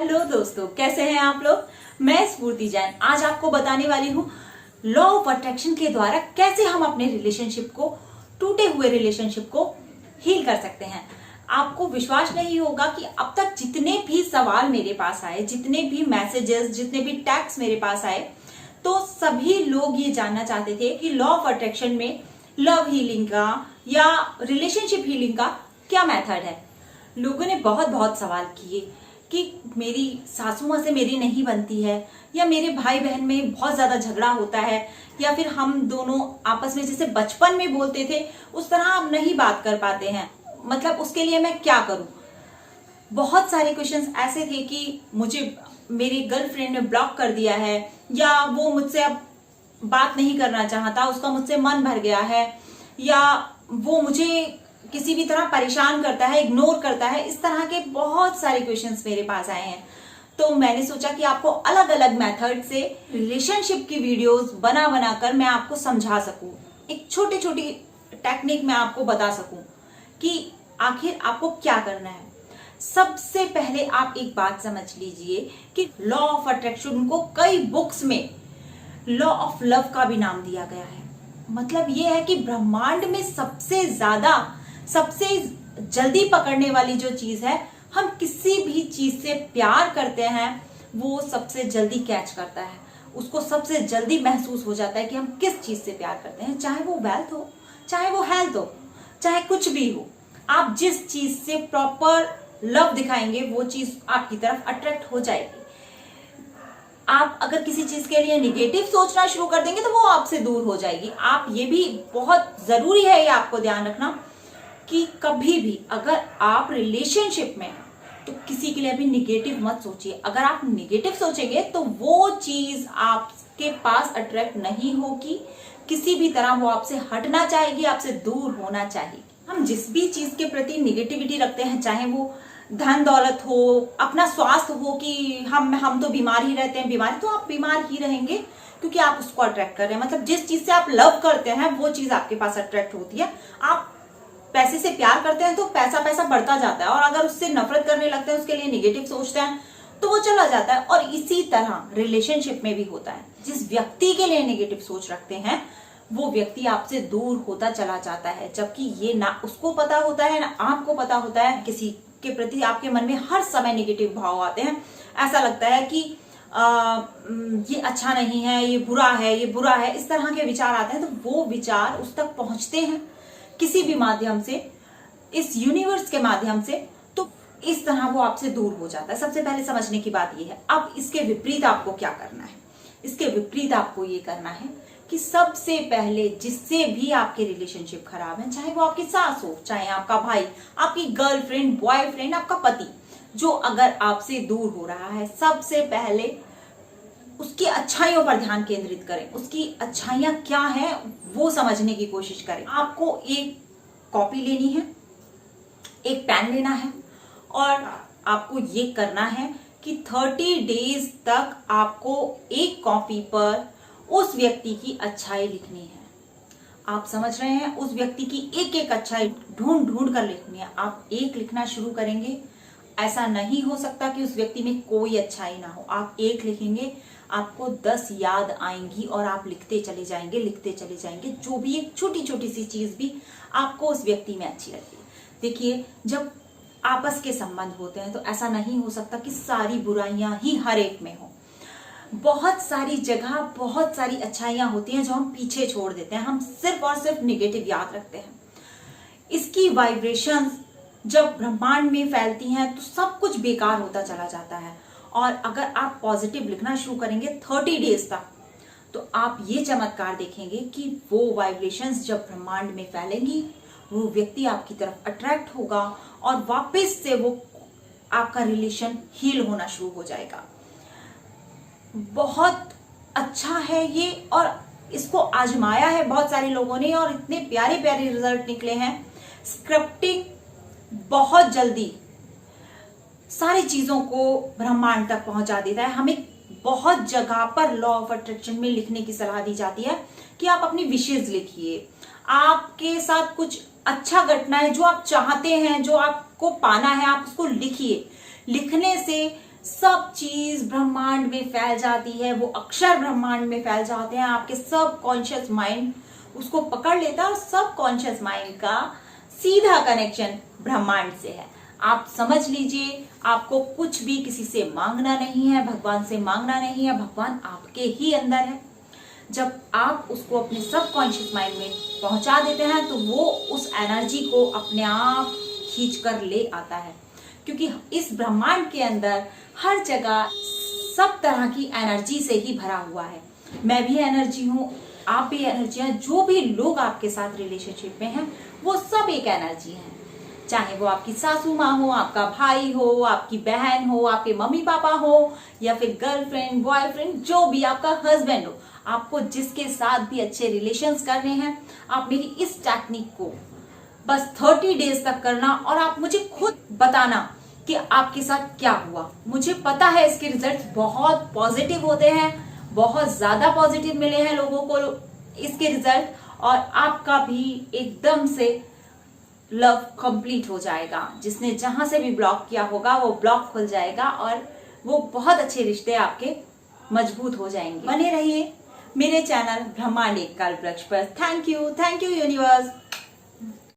Hello दोस्तों, कैसे हैं आप लोग। मैं स्फूर्ति जैन आज आपको बताने वाली हूँ लॉ ऑफ अट्रैक्शन के द्वारा कैसे हम अपने रिलेशनशिप को, टूटे हुए रिलेशनशिप को हील कर सकते हैं। आपको विश्वास नहीं होगा कि अब तक जितने भी सवाल मेरे पास आए, जितने भी मैसेजेस, जितने भी टैग्स मेरे पास आए, तो सभी लोग ये जानना चाहते थे कि लॉ ऑफ अट्रैक्शन में लव हीलिंग का या रिलेशनशिप हीलिंग का क्या मेथड है। लोगों ने बहुत सवाल किए कि मेरी सासू माँ से मेरी नहीं बनती है, या मेरे भाई बहन में बहुत ज्यादा झगड़ा होता है, या फिर हम दोनों आपस में जैसे बचपन में बोलते थे उस तरह अब नहीं बात कर पाते हैं, मतलब उसके लिए मैं क्या करूं। बहुत सारे क्वेश्चंस ऐसे थे कि मुझे मेरी गर्लफ्रेंड ने ब्लॉक कर दिया है, या वो मुझसे अब बात नहीं करना चाहता, उसका मुझसे मन भर गया है, या वो मुझे किसी भी तरह परेशान करता है, इग्नोर करता है। इस तरह के बहुत सारे क्वेश्चंस मेरे पास आए हैं। तो मैंने सोचा कि आपको अलग अलग मेथड से रिलेशनशिप की वीडियोस बना कर मैं आपको समझा सकूं, एक छोटी छोटी टेक्निक मैं आपको बता सकूं कि आखिर आपको क्या करना है। सबसे पहले आप एक बात समझ लीजिए कि लॉ ऑफ अट्रैक्शन को कई बुक्स में लॉ ऑफ लव का भी नाम दिया गया है। मतलब यह है कि ब्रह्मांड में सबसे जल्दी पकड़ने वाली जो चीज है, हम किसी भी चीज से प्यार करते हैं वो सबसे जल्दी कैच करता है, उसको सबसे जल्दी महसूस हो जाता है कि हम किस चीज से प्यार करते हैं। चाहे वो वेल्थ हो, चाहे वो हेल्थ हो, चाहे कुछ भी हो, आप जिस चीज से प्रॉपर लव दिखाएंगे वो चीज आपकी तरफ अट्रैक्ट हो जाएगी। आप अगर किसी चीज के लिए निगेटिव सोचना शुरू कर देंगे तो वो आपसे दूर हो जाएगी। आप ये भी बहुत जरूरी है, ये आपको ध्यान रखना कि कभी भी अगर आप रिलेशनशिप में हैं तो किसी के लिए भी निगेटिव मत सोचिए। अगर आप निगेटिव सोचेंगे तो वो चीज आपके पास अट्रैक्ट नहीं होगी, किसी भी तरह वो आपसे हटना चाहेगी, आपसे दूर होना चाहेगी। हम जिस भी चीज के प्रति निगेटिविटी रखते हैं, चाहे वो धन दौलत हो, अपना स्वास्थ्य हो कि हम तो बीमार ही रहते हैं, बीमारी तो आप बीमार ही रहेंगे क्योंकि आप उसको अट्रैक्ट कर रहे हैं। मतलब जिस चीज से आप लव करते हैं वो चीज आपके पास अट्रैक्ट होती है। आप पैसे से प्यार करते हैं तो पैसा बढ़ता जाता है, और अगर उससे नफरत करने लगते हैं, उसके लिए निगेटिव सोचते हैं तो वो चला जाता है। और इसी तरह रिलेशनशिप में भी होता है। जिस व्यक्ति के लिए नेगेटिव सोच रखते हैं वो व्यक्ति आपसे दूर होता चला जाता है, जबकि ये ना उसको पता होता है ना आपको पता होता है। किसी के प्रति आपके मन में हर समय नेगेटिव भाव आते हैं, ऐसा लगता है कि ये अच्छा नहीं है, ये बुरा है, ये बुरा है, इस तरह के विचार आते हैं। तो वो विचार उस तक पहुंचते हैं किसी भी माध्यम से, इस यूनिवर्स के माध्यम से, तो इस तरह वो आपसे दूर हो जाता है। सबसे पहले समझने की बात ये है। अब इसके विपरीत आपको क्या करना है? इसके विपरीत आपको ये करना है कि सबसे पहले जिससे भी आपके रिलेशनशिप खराब है, चाहे वो आपकी सास हो, चाहे आपका भाई, आपकी गर्लफ्रेंड, बॉयफ्रेंड, आपका पति, जो अगर आपसे दूर हो रहा है, सबसे पहले उसकी अच्छाइयों पर ध्यान केंद्रित करें। उसकी अच्छाइयां क्या हैं वो समझने की कोशिश करें। आपको एक कॉपी लेनी है, एक पेन लेना है, और आपको ये करना है कि 30 डेज तक आपको एक कॉपी पर उस व्यक्ति की अच्छाई लिखनी है। आप समझ रहे हैं? उस व्यक्ति की एक एक अच्छाई ढूंढ कर लिखनी है। आप एक लिखना शुरू करेंगे, ऐसा नहीं हो सकता कि उस व्यक्ति में कोई अच्छाई ना हो। आप एक लिखेंगे, आपको 10 याद आएंगी और आप लिखते चले जाएंगे। जो भी एक छोटी छोटी सी चीज भी आपको उस व्यक्ति में अच्छी लगती है। देखिए, जब आपस के संबंध होते हैं तो ऐसा नहीं हो सकता कि सारी बुराइयां ही हर एक में हो। बहुत सारी जगह बहुत सारी अच्छाइयां होती हैं जो हम पीछे छोड़ देते हैं। हम सिर्फ और सिर्फ निगेटिव याद रखते हैं। इसकी वाइब्रेशंस जब ब्रह्मांड में फैलती हैं तो सब कुछ बेकार होता चला जाता है। और अगर आप पॉजिटिव लिखना शुरू करेंगे 30 डेज तक, तो आप ये चमत्कार देखेंगे कि वो वाइब्रेशंस जब ब्रह्मांड में फैलेंगी, वो व्यक्ति आपकी तरफ अट्रैक्ट होगा और वापस से वो आपका रिलेशन हील होना शुरू हो जाएगा। बहुत अच्छा है ये, और इसको आजमाया है बहुत सारे लोगों ने और इतने प्यारे प्यारे रिजल्ट निकले हैं। स्क्रिप्टिंग बहुत जल्दी सारी चीजों को ब्रह्मांड तक पहुंचा देता है। हमें बहुत जगह पर लॉ ऑफ अट्रैक्शन में लिखने की सलाह दी जाती है कि आप अपनी विशेष लिखिए। आपके साथ कुछ अच्छा घटना है जो आप चाहते हैं, जो आपको पाना है, आप उसको लिखिए। लिखने से सब चीज ब्रह्मांड में फैल जाती है, वो अक्षर ब्रह्मांड में फैल जाते हैं। आपके सब कॉन्शियस माइंड उसको पकड़ लेता है और सब कॉन्शियस माइंड का सीधा कनेक्शन ब्रह्मांड से है। आप समझ लीजिए, आपको कुछ भी किसी से मांगना नहीं है, भगवान से मांगना नहीं है, भगवान आपके ही अंदर है। जब आप उसको अपने सब कॉन्शियस माइंड में पहुंचा देते हैं तो वो उस एनर्जी को अपने आप खींच कर ले आता है, क्योंकि इस ब्रह्मांड के अंदर हर जगह सब तरह की एनर्जी से ही भरा हुआ है। मैं भी एनर्जी हूँ, आप भी एनर्जी हैं, जो भी लोग आपके साथ रिलेशनशिप में हैं वो सब एक एनर्जी है। चाहे वो आपकी सासू माँ हो, आपका भाई हो, आपकी बहन हो, आपके मम्मी पापा हो, या फिर गर्लफ्रेंड बॉयफ्रेंड, जो भी, आपका हस्बैंड हो, आपको जिसके साथ भी अच्छे रिलेशंस करने हैं, आप मेरी इस टेक्निक को बस 30 डेज तक करना और आप मुझे खुद बताना कि आपके साथ क्या हुआ। मुझे पता है इसके रिजल्ट्स बहुत पॉजिटिव होते हैं, बहुत ज्यादा पॉजिटिव मिले हैं लोगों को इसके रिजल्ट, और आपका भी एकदम से लव कंप्लीट हो जाएगा। जिसने जहां से भी ब्लॉक किया होगा वो ब्लॉक खुल जाएगा और वो बहुत अच्छे रिश्ते आपके मजबूत हो जाएंगे। बने रहिए मेरे चैनल ब्रह्मांड एक कल्पवृक्ष पर। Thank you universe.